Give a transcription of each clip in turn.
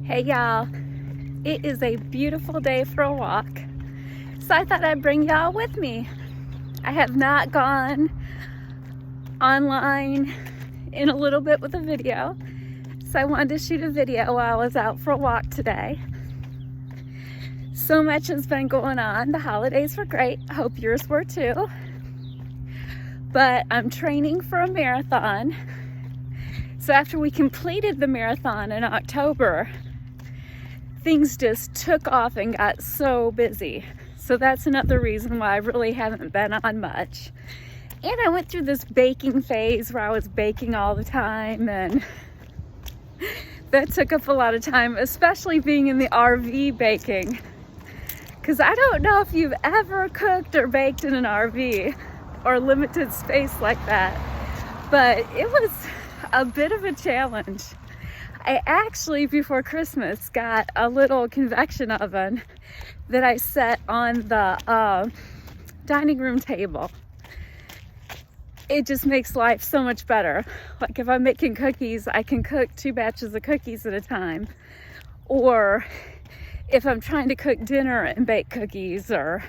Hey y'all, it is a beautiful day for a walk, so I thought I'd bring y'all with me. I have not gone online in a little bit with a video, so I wanted to shoot a video while I was out for a walk today. So much has been going on. The holidays were great. I hope yours were too. But I'm training for a marathon. So after we completed the marathon in October, things just took off and got so busy. So that's another reason why I really haven't been on much. And I went through this baking phase where I was baking all the time, and that took up a lot of time, especially being in the RV baking. Because I don't know if you've ever cooked or baked in an RV or limited space like that, but it was a bit of a challenge. I actually, before Christmas, got a little convection oven that I set on the dining room table. It just makes life so much better. Like if I'm making cookies, I can cook 2 batches of cookies at a time. Or if I'm trying to cook dinner and bake cookies, and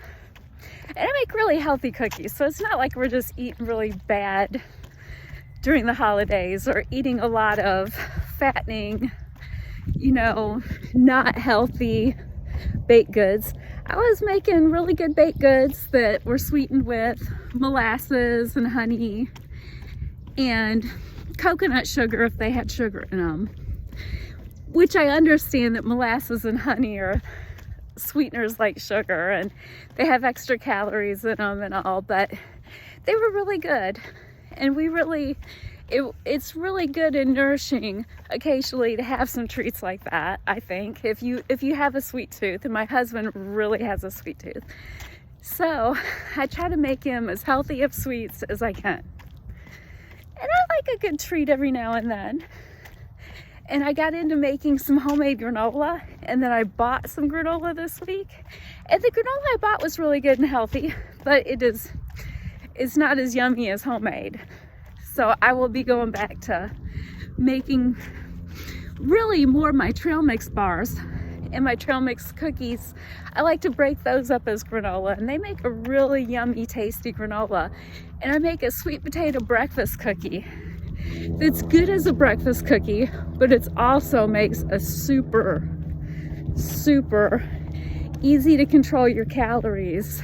I make really healthy cookies, so it's not like we're just eating really bad during the holidays or eating a lot of fattening, not healthy baked goods. I was making really good baked goods that were sweetened with molasses and honey and coconut sugar if they had sugar in them, which I understand that molasses and honey are sweeteners like sugar and they have extra calories in them and all, but they were really good. And it's really good and nourishing occasionally to have some treats like that, I think, if you have a sweet tooth, and my husband really has a sweet tooth. So I try to make him as healthy of sweets as I can. And I like a good treat every now and then. And I got into making some homemade granola, and then I bought some granola this week. And the granola I bought was really good and healthy, but it's not as yummy as homemade. So I will be going back to making really more of my trail mix bars and my trail mix cookies. I like to break those up as granola, and they make a really yummy, tasty granola. And I make a sweet potato breakfast cookie that's good as a breakfast cookie, but it also makes a super, super easy to control your calories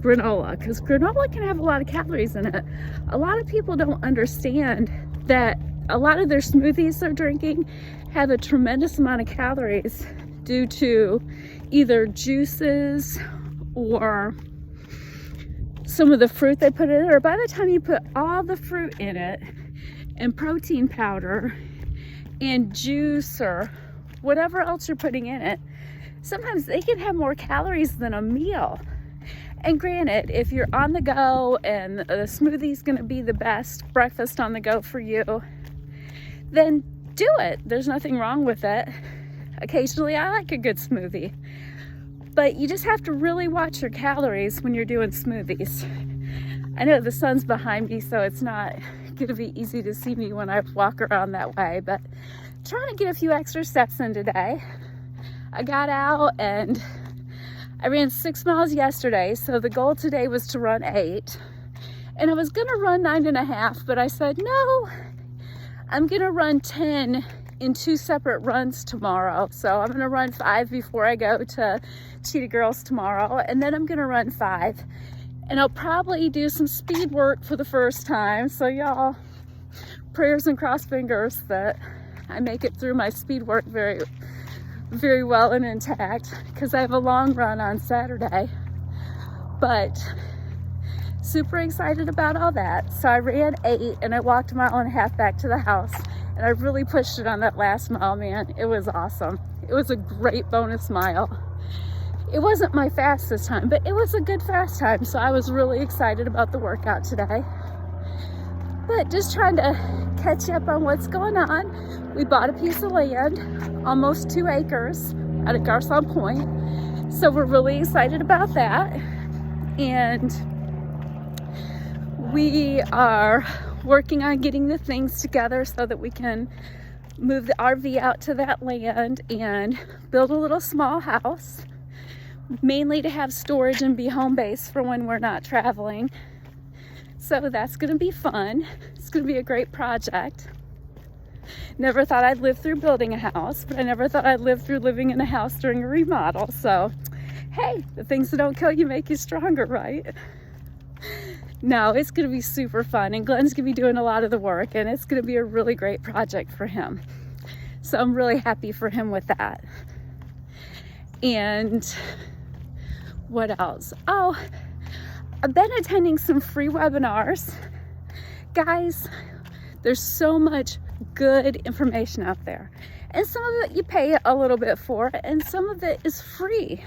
granola, because granola can have a lot of calories in it. A lot of people don't understand that a lot of their smoothies they're drinking have a tremendous amount of calories due to either juices or some of the fruit they put in it, or by the time you put all the fruit in it and protein powder and juice or whatever else you're putting in it, sometimes they can have more calories than a meal. And granted, if you're on the go and the smoothie's gonna be the best breakfast on the go for you, then do it. There's nothing wrong with it. Occasionally I like a good smoothie, but you just have to really watch your calories when you're doing smoothies. I know the sun's behind me, so it's not gonna be easy to see me when I walk around that way, but trying to get a few extra steps in today. I got out and I ran 6 miles yesterday, so the goal today was to run 8. And I was gonna run 9.5, but I said, no, I'm gonna run 10 in 2 separate runs tomorrow. So I'm gonna run 5 before I go to Cheetah Girls tomorrow, and then I'm gonna run 5. And I'll probably do some speed work for the first time. So y'all, prayers and cross fingers that I make it through my speed work very, very well and intact, because I have a long run on Saturday. But super excited about all that. So I ran 8 and I walked 1.5 miles back to the house, and I really pushed it on that last mile, man. It was awesome. It was a great bonus mile. It wasn't my fastest time, but it was a good fast time, so I was really excited about the workout today. But just trying to catch up on what's going on. We bought a piece of land, almost 2 acres out at Garcon Point. So we're really excited about that. And we are working on getting the things together so that we can move the RV out to that land and build a little small house, mainly to have storage and be home base for when we're not traveling. So that's going to be fun. It's going to be a great project. Never thought I'd live through building a house, but I never thought I'd live through living in a house during a remodel. So, hey, the things that don't kill you make you stronger, right? No, it's going to be super fun, and Glenn's going to be doing a lot of the work, and it's going to be a really great project for him. So I'm really happy for him with that. And what else? Oh, I've been attending some free webinars. Guys, there's so much good information out there. And some of it you pay a little bit for, and some of it is free.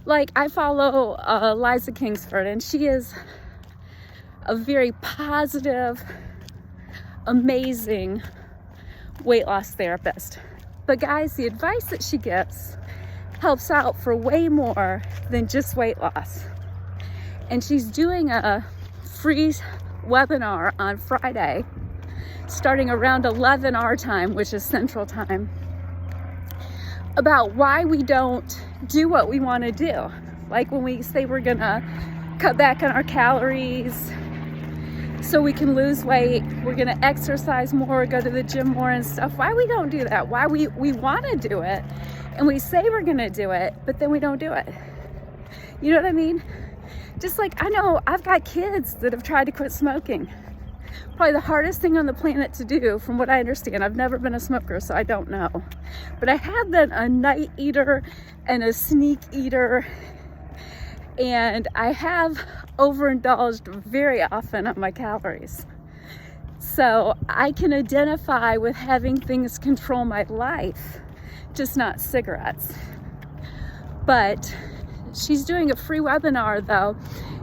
Like, I follow Liza Kingsford, and she is a very positive, amazing weight loss therapist. But guys, the advice that she gives helps out for way more than just weight loss. And she's doing a free webinar on Friday, starting around 11 our time, which is Central Time, about why we don't do what we want to do. Like when we say we're gonna cut back on our calories so we can lose weight, we're gonna exercise more, go to the gym more and stuff. Why we don't do that? Why we want to do it and we say we're gonna do it, but then we don't do it. You know what I mean? Just like, I know I've got kids that have tried to quit smoking. Probably the hardest thing on the planet to do, from what I understand. I've never been a smoker, so I don't know. But I have been a night eater and a sneak eater, and I have overindulged very often on my calories. So I can identify with having things control my life, just not cigarettes. But she's doing a free webinar though.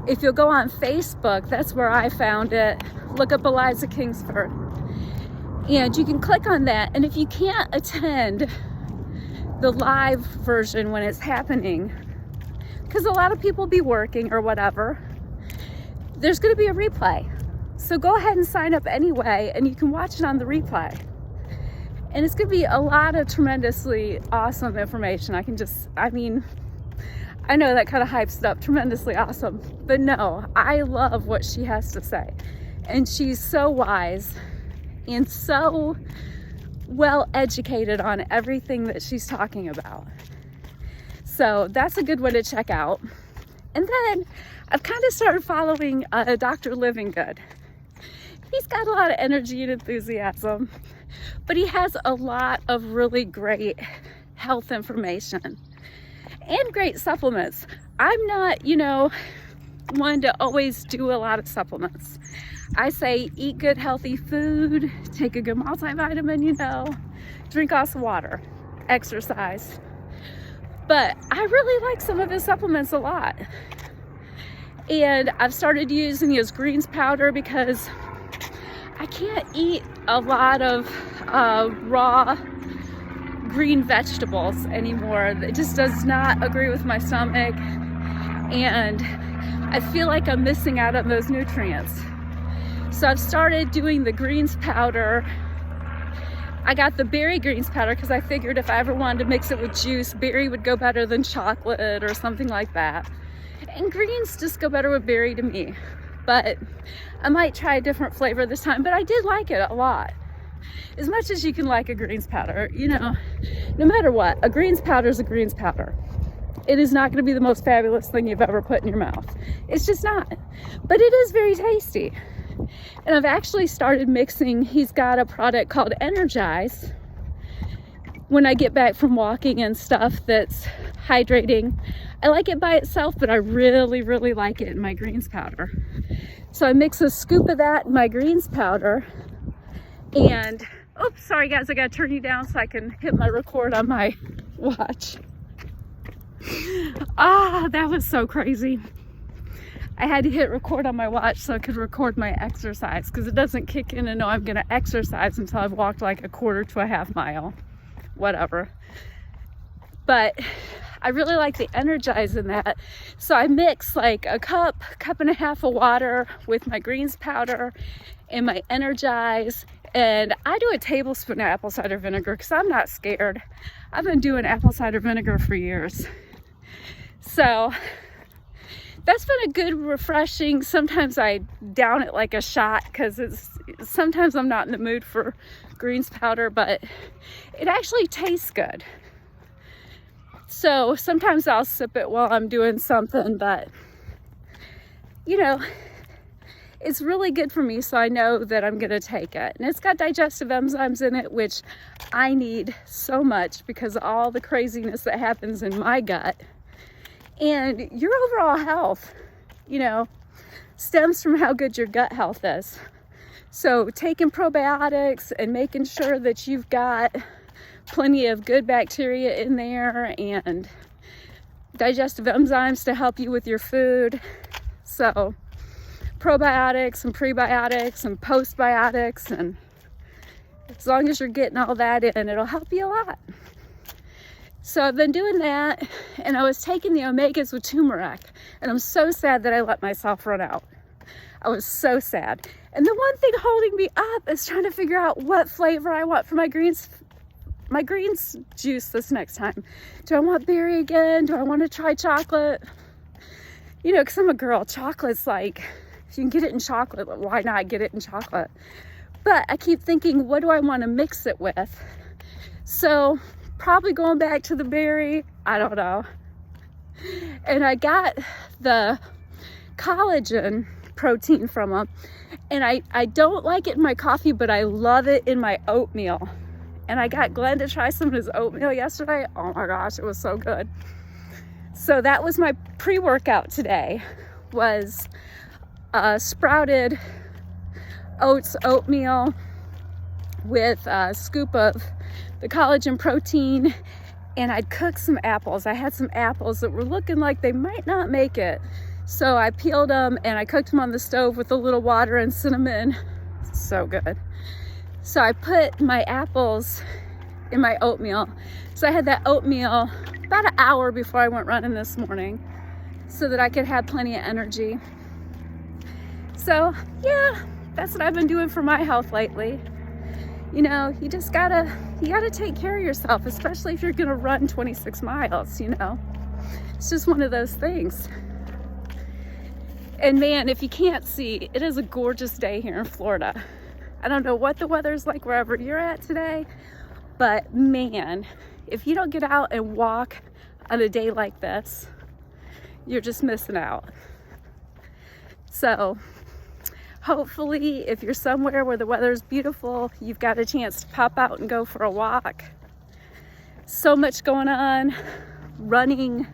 If you'll go on Facebook, that's where I found it. Look up Liza Kingsford. And you can click on that. And if you can't attend the live version when it's happening, because a lot of people be working or whatever, there's going to be a replay. So go ahead and sign up anyway, and you can watch it on the replay. And it's going to be a lot of tremendously awesome information. I know that kind of hypes it up, tremendously awesome. But no, I love what she has to say. And she's so wise and so well educated on everything that she's talking about. So that's a good one to check out. And then I've kind of started following Dr. Living Good. He's got a lot of energy and enthusiasm, but he has a lot of really great health information and great supplements. I'm not, one to always do a lot of supplements. I say eat good healthy food, take a good multivitamin, drink lots of water, exercise. But I really like some of his supplements a lot. And I've started using his greens powder because I can't eat a lot of raw green vegetables anymore. It just does not agree with my stomach, and I feel like I'm missing out on those nutrients. So I've started doing the greens powder. I got the berry greens powder because I figured if I ever wanted to mix it with juice, berry would go better than chocolate or something like that. And greens just go better with berry to me. But I might try a different flavor this time, but I did like it a lot. As much as you can like a greens powder, no matter what, a greens powder is a greens powder. It is not going to be the most fabulous thing you've ever put in your mouth. It's just not. But it is very tasty. And I've actually started mixing, he's got a product called Energize. When I get back from walking and stuff that's hydrating, I like it by itself, but I really, really like it in my greens powder. So I mix a scoop of that in my greens powder. And, oops, sorry guys, I gotta turn you down so I can hit my record on my watch. That was so crazy. I had to hit record on my watch so I could record my exercise, because it doesn't kick in and know I'm gonna exercise until I've walked like a quarter to a half mile, whatever. But I really like the Energize in that. So I mix like a cup and a half of water with my greens powder and my Energize, And I do a tablespoon of apple cider vinegar because I'm not scared. I've been doing apple cider vinegar for years. So that's been a good refreshing. Sometimes I down it like a shot because sometimes I'm not in the mood for greens powder, but it actually tastes good. So sometimes I'll sip it while I'm doing something, but you know, it's really good for me, so I know that I'm gonna take it. And it's got digestive enzymes in it, which I need so much because of all the craziness that happens in my gut. And your overall health, you know, stems from how good your gut health is. So taking probiotics and making sure that you've got plenty of good bacteria in there and digestive enzymes to help you with your food. So probiotics and prebiotics and postbiotics, and as long as you're getting all that in, it'll help you a lot. So I've been doing that, and I was taking the omegas with turmeric, and I'm so sad that I let myself run out. I was so sad. And the one thing holding me up is trying to figure out what flavor I want for my greens juice this next time. Do I want berry again? Do I want to try chocolate? You know, because I'm a girl, chocolate's like, if you can get it in chocolate, why not get it in chocolate? But I keep thinking, what do I want to mix it with? So probably going back to the berry, I don't know. And I got the collagen protein from them, and I don't like it in my coffee, but I love it in my oatmeal. And I got Glenn to try some of his oatmeal yesterday. Oh my gosh, it was so good. So that was my pre-workout today, was sprouted oats oatmeal with a scoop of the collagen protein, and I'd cooked some apples. I had some apples that were looking like they might not make it. So I peeled them and I cooked them on the stove with a little water and cinnamon. So good. So I put my apples in my oatmeal. So I had that oatmeal about an hour before I went running this morning so that I could have plenty of energy. So yeah, that's what I've been doing for my health lately. You know, you gotta take care of yourself, especially if you're gonna run 26 miles, you know. It's just one of those things. And man, if you can't see, it is a gorgeous day here in Florida. I don't know what the weather's like wherever you're at today, but man, if you don't get out and walk on a day like this, you're just missing out. So hopefully if you're somewhere where the weather's beautiful, you've got a chance to pop out and go for a walk. So much going on. Running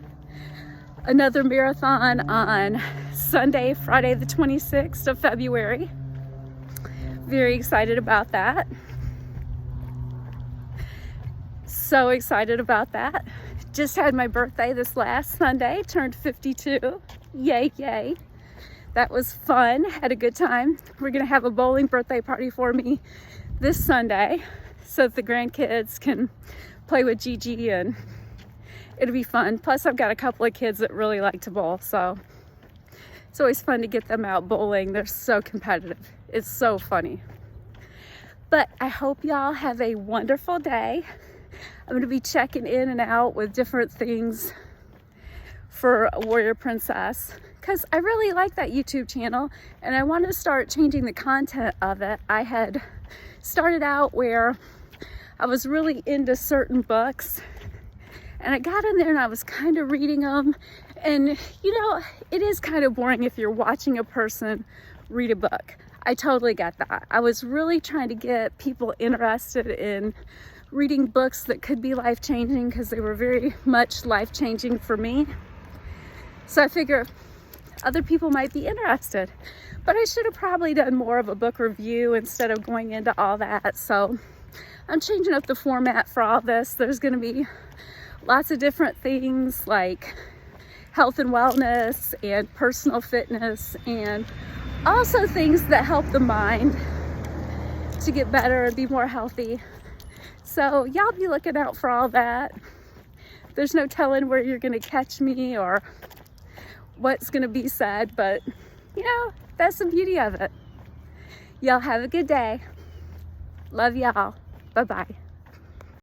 another marathon on Sunday, Friday the 26th of February. Very excited about that. So excited about that. Just had my birthday this last Sunday, turned 52. Yay, yay. That was fun, had a good time. We're gonna have a bowling birthday party for me this Sunday so that the grandkids can play with Gigi, and it'll be fun. Plus I've got a couple of kids that really like to bowl, so it's always fun to get them out bowling. They're so competitive. It's so funny. But I hope y'all have a wonderful day. I'm gonna be checking in and out with different things for Warrior Princess because I really like that YouTube channel and I want to start changing the content of it. I had started out where I was really into certain books, and I got in there and I was kind of reading them, and you know, it is kind of boring if you're watching a person read a book. I totally get that. I was really trying to get people interested in reading books that could be life-changing because they were very much life-changing for me. So I figure other people might be interested, but I should have probably done more of a book review instead of going into all that. So I'm changing up the format for all this. There's going to be lots of different things like health and wellness and personal fitness, and also things that help the mind to get better and be more healthy. So y'all be looking out for all that. There's no telling where you're going to catch me or what's going to be said, but you know, that's the beauty of it. Y'all have a good day. Love y'all. Bye-bye.